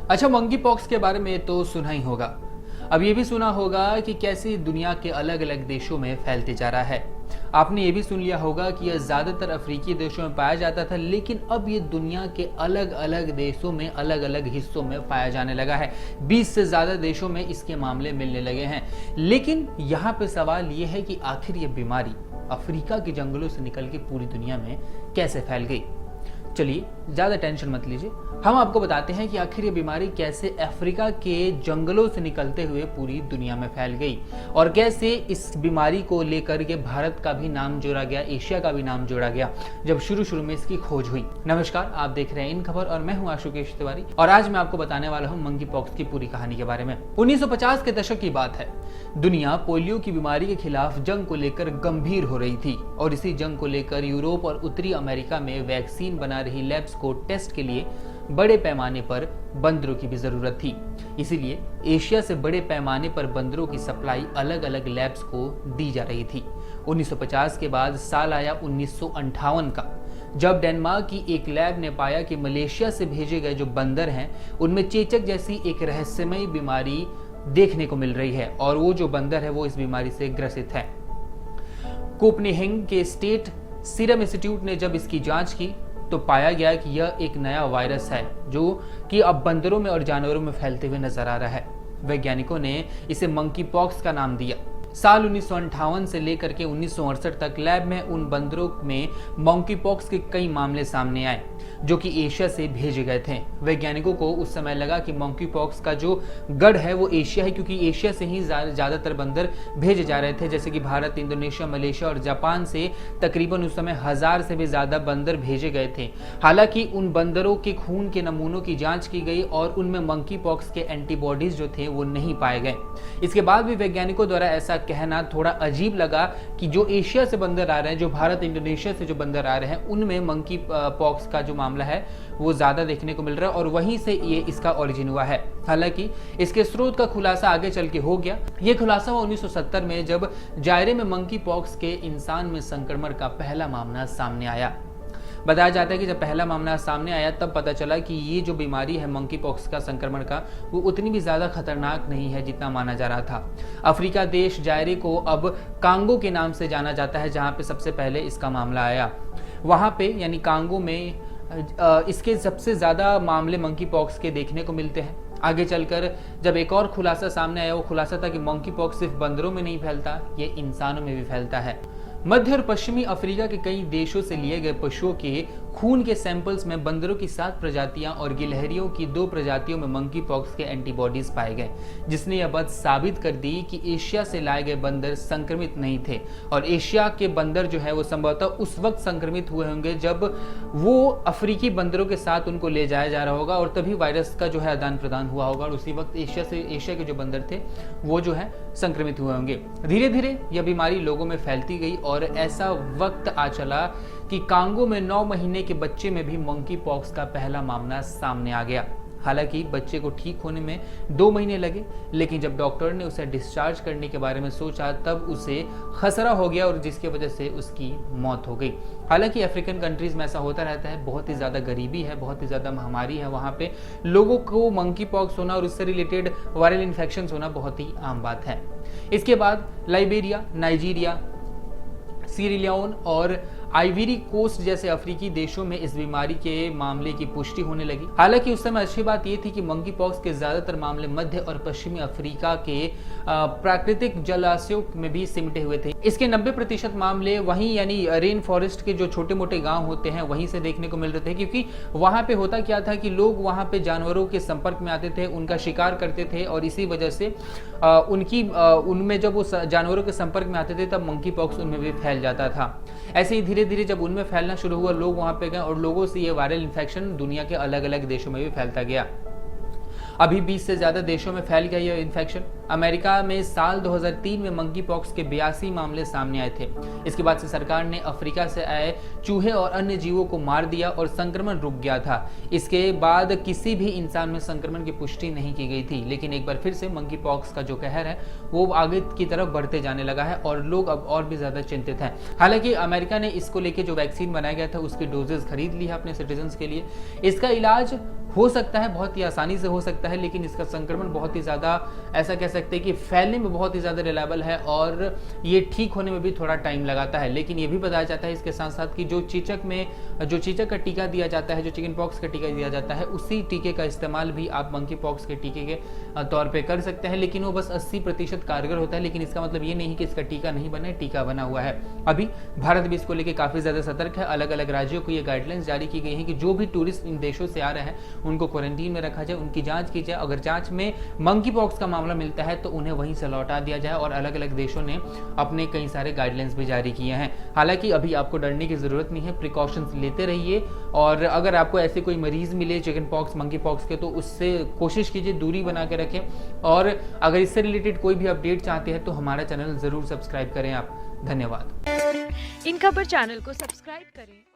अच्छा, monkey pox के बारे में तो सुना ही होगा। अब ये भी सुना होगा कि कैसे दुनिया के अलग अलग देशों में फैलते जा रहा है। आपने ये भी सुन लिया होगा कि यह ज्यादातर अफ्रीकी देशों में पाया जाता था, लेकिन अब ये दुनिया के अलग अलग देशों में अलग अलग हिस्सों में पाया जाने लगा है। 20 से ज्यादा देशों में इसके मामले मिलने लगे हैं। लेकिन यहाँ पे सवाल ये है कि आखिर ये बीमारी अफ्रीका के जंगलों से निकल के पूरी दुनिया में कैसे फैल गई। चलिए, ज़्यादा टेंशन मत लीजिए, हम आपको बताते हैं कि आखिर ये बीमारी कैसे अफ्रीका के जंगलों से निकलते हुए पूरी दुनिया में फैल गई और कैसे इस बीमारी को लेकर के भारत का भी नाम जोड़ा गया, एशिया का भी नाम जोड़ा गया जब शुरू में इसकी खोज हुई। नमस्कार, आप देख रहे हैं इन खबर और मैं हूं आशुकेश तिवारी और आज मैं आपको बताने वाला हूं मंकी पॉक्स की पूरी कहानी के बारे में। 1950 के दशक की बात है। दुनिया पोलियो की बीमारी के खिलाफ जंग को लेकर गंभीर हो रही थी और इसी जंग को लेकर यूरोप और उत्तरी अमेरिका में वैक्सीन बना रही लैब्स को टेस्ट के लिए बड़े पैमाने पर बंदरों की भी जरूरत थी। इसीलिए एशिया से बड़े पैमाने पर बंदरों की सप्लाई अलग अलग लैब्स को दी जा रही थी। 1950 के बाद साल आया 1958 का, जब डेनमार्क की एक लैब ने पाया कि मलेशिया से भेजे गए जो बंदर हैं उनमें चेचक जैसी एक रहस्यमयी बीमारी देखने को मिल रही है और वो जो बंदर है वो इस बीमारी से ग्रसित है। कोपनहेगन के स्टेट सीरम इंस्टीट्यूट ने जब इसकी जांच की तो पाया गया कि यह एक नया वायरस है जो कि अब बंदरों में और जानवरों में फैलते हुए नजर आ रहा है। वैज्ञानिकों ने इसे मंकी पॉक्स का नाम दिया। साल 1958 से लेकर के 1968 तक लैब में उन बंदरों में मंकी पॉक्स के कई मामले सामने आए जो कि एशिया से भेजे गए थे। वैज्ञानिकों को उस समय लगा कि मंकी पॉक्स का जो गढ़ है वो एशिया है, क्योंकि एशिया से ही ज्यादातर बंदर भेजे जा रहे थे, जैसे कि भारत, इंडोनेशिया, मलेशिया और जापान से तकरीबन उस समय 1000 से भी ज्यादा बंदर भेजे गए थे। हालांकि उन बंदरों के खून के नमूनों की जांच की गई और उनमें मंकी पॉक्स के एंटीबॉडीज जो थे वो नहीं पाए गए। इसके बाद भी वैज्ञानिकों द्वारा ऐसा कहना थोड़ा अजीब लगा कि जो एशिया से बंदर आ रहे हैं, जो भारत, इंडोनेशिया से जो बंदर आ रहे हैं, उनमें मंकी पॉक्स का जो मामला है वो ज्यादा देखने को मिल रहा है और वहीं से ये इसका ओरिजिन हुआ है। हालांकि इसके स्रोत का खुलासा आगे चल के हो गया। ये खुलासा हुआ 1970 में जब जायरे में मंकी पॉक्स के इंसान में संक्रमण का पहला मामला सामने आया। बताया जाता है कि जब पहला मामला सामने आया तब पता चला कि ये जो बीमारी है मंकी पॉक्स का संक्रमण का, वो उतनी भी ज्यादा खतरनाक नहीं है जितना माना जा रहा था। अफ्रीका देश जायरे को अब कांगो के नाम से जाना जाता है, जहां पे सबसे पहले इसका मामला आया। वहां पे यानी कांगो में इसके सबसे ज्यादा मामले मंकी पॉक्स के देखने को मिलते हैं। आगे चलकर जब एक और खुलासा सामने आया, वो खुलासा था कि मंकी पॉक्स सिर्फ बंदरों में नहीं फैलता, ये इंसानों में भी फैलता है। मध्य और पश्चिमी अफ्रीका के कई देशों से लिए गए पशुओं के खून के सैंपल्स में बंदरों की 7 प्रजातियां और गिलहरियों की 2 प्रजातियों में मंकी पॉक्स के एंटीबॉडीज पाए गए, जिसने यह बात साबित कर दी कि एशिया से लाए गए बंदर संक्रमित नहीं थे और एशिया के बंदर जो है वो संभवतः उस वक्त संक्रमित हुए होंगे जब वो अफ्रीकी बंदरों के साथ उनको ले जाया जा रहा होगा और तभी वायरस का जो है आदान प्रदान हुआ होगा और उसी वक्त एशिया के जो बंदर थे वो जो है संक्रमित हुए होंगे। धीरे धीरे यह बीमारी लोगों में फैलती गई और ऐसा वक्त आ चला कि कांगो में 9 महीने के बच्चे में भी मंकी पॉक्स का पहला मामला सामने आ गया। हालांकि बच्चे को ठीक होने में 2 महीने लगे, लेकिन जब डॉक्टर ने उसे डिस्चार्ज करने के बारे में सोचा तब उसे खसरा हो गया और जिसकी वजह से उसकी मौत हो गई। हालांकि अफ्रीकन कंट्रीज में ऐसा होता रहता है, बहुत ही ज़्यादा गरीबी है, बहुत ही ज़्यादा महामारी है, वहाँ पे लोगों को मंकी पॉक्स होना और उससे रिलेटेड वायरल इन्फेक्शन होना बहुत ही आम बात है। इसके बाद लाइबेरिया, नाइजीरिया, सीरिलियोन और आइवरी कोस्ट जैसे अफ्रीकी देशों में इस बीमारी के मामले की पुष्टि होने लगी। हालांकि उस समय अच्छी बात यह थी कि मंकी पॉक्स के ज्यादातर मामले मध्य और पश्चिमी अफ्रीका के प्राकृतिक जलाशयों में भी सिमटे हुए थे। इसके 90% मामले वहीं यानी रेन फॉरेस्ट के जो छोटे मोटे गांव होते हैं वहीं से देखने को मिल रहे थे, क्योंकि वहां पे होता क्या था कि लोग वहां पे जानवरों के संपर्क में आते थे, उनका शिकार करते थे और इसी वजह से उनमें जब वो जानवरों के संपर्क में आते थे तब मंकी पॉक्स उनमें भी फैल जाता था। ऐसे ही धीरे धीरे जब उनमें फैलना शुरू हुआ, लोग वहां पे गए और लोगों से ये वायरल इन्फेक्शन दुनिया के अलग अलग देशों में भी फैलता गया। अभी 20 से ज्यादा देशों में फैल गया यह इन्फेक्शन। अमेरिका में साल 2003 में मंकी पॉक्स के 82 मामले सामने आए थे। इसके बाद से सरकार ने अफ्रीका से आए चूहे और अन्य जीवों को मार दिया और संक्रमण रुक गया था। इसके बाद किसी भी इंसान में संक्रमण की पुष्टि नहीं की गई थी, लेकिन एक बार फिर से मंकी पॉक्स का जो कहर है वो आगे की तरफ बढ़ते जाने लगा है और लोग अब और भी ज्यादा चिंतित हैं। हालांकि अमेरिका ने इसको लेके जो वैक्सीन बनाया गया था उसकी डोजेस खरीद ली है अपने सिटीजन्स के लिए। इसका इलाज हो सकता है, बहुत ही आसानी से हो सकता है, लेकिन इसका संक्रमण बहुत ही ज़्यादा, ऐसा कह सकते हैं कि फैलने में बहुत ही ज़्यादा रिलायबल है और ये ठीक होने में भी थोड़ा टाइम लगाता है। लेकिन ये भी बताया जाता है इसके साथ साथ कि जो चेचक का टीका दिया जाता है, जो चिकन पॉक्स का टीका दिया जाता है, उसी टीके का इस्तेमाल भी आप मंकी पॉक्स के टीके के तौर पे कर सकते हैं, लेकिन वो बस 80% कारगर होता है। लेकिन इसका मतलब ये नहीं कि इसका टीका नहीं बना है, टीका बना हुआ है। अभी भारत भी इसको लेकर काफ़ी ज़्यादा सतर्क है। अलग अलग राज्यों को ये गाइडलाइंस जारी की गई हैं कि जो भी टूरिस्ट इन देशों से आ रहे हैं उनको क्वारंटीन में रखा जाए, उनकी जांच की जाए। अगर जांच में मंकी पॉक्स का मामला मिलता है तो उन्हें वहीं से लौटा दिया जाए। और अलग अलग देशों ने अपने कई सारे गाइडलाइंस भी जारी किए हैं। हालांकि अभी आपको डरने की ज़रूरत नहीं है, प्रिकॉशंस लेते रहिए। और अगर आपको ऐसे कोई मरीज मिले चिकन पॉक्स, मंकी पॉक्स के, तो उससे कोशिश कीजिए दूरी बना के रखें। और अगर इससे रिलेटेड कोई भी अपडेट चाहते हैं तो हमारा चैनल ज़रूर सब्सक्राइब करें आप। धन्यवाद। इन खबर चैनल को सब्सक्राइब करें।